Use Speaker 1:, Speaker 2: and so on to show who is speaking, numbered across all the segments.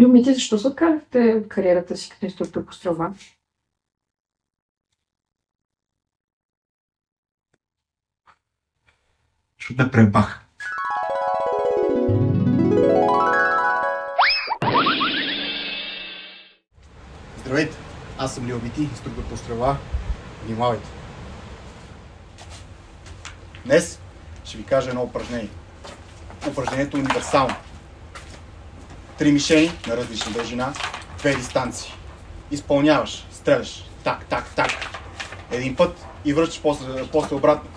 Speaker 1: Момите, защо се отказахте от кариерата си като инструктор по стрелба?
Speaker 2: Защото ме пребах.
Speaker 3: Здравейте, аз съм Лио Бити, инструктор по стрелба. Внимавайте! Днес ще ви кажа едно упражнение. Упражнението е универсално. 3 мишени на различна дължина, 2 дистанции. Изпълняваш, стреляш, так, един път и връщаш после обратно.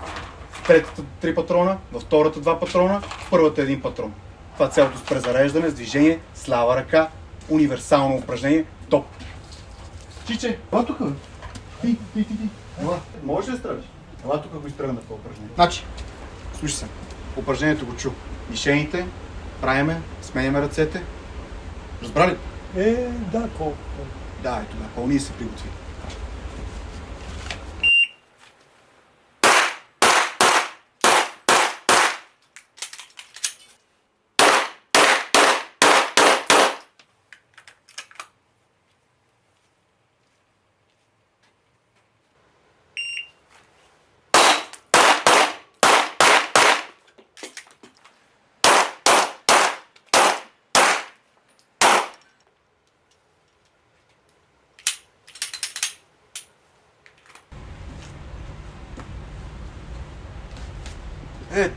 Speaker 3: В третата 3 патрона, във втората 2 патрона, в първата 1 патрон. Това е цялото с презареждане, с движение, с лява ръка, универсално упражнение, топ. Чиче, ела тук, бе. Ти. Ела. Можеш ли да стреляш? Ела тук го изтръгна на това упражнение. Значи, слушай се, упражнението го чу. Мишените, правиме, сменяме ръцете. Разбрали?
Speaker 4: Да, колко.
Speaker 3: Да, ето да, пълни и се приготви.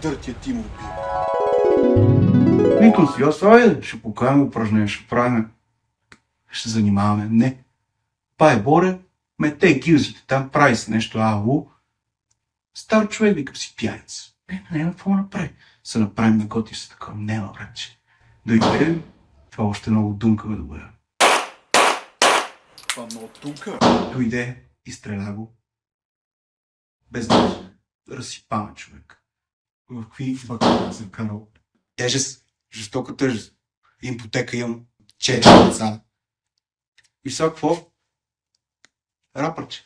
Speaker 3: Търтия ти му убил.
Speaker 2: Никон си, аз ще покажем упражнение, ще правим. Ще се занимаваме. Не. Па е Боре, мете гилзите, там прави се нещо ау. Стар човек, викам си пияец. Няма какво направи. Се направим на готи се такова. Нема, братче. Дойде, това още много думкава да бъде.
Speaker 3: Това много тука.
Speaker 2: Дойде и стреля го. Без да разсипава човек. В какви бакалия съм карал. Тежест, жестока тежест. Импотека имам 4 деца. И сега какво? Рапърче.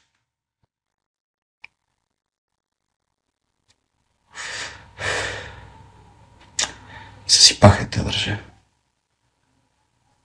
Speaker 2: Съсипаха те държа.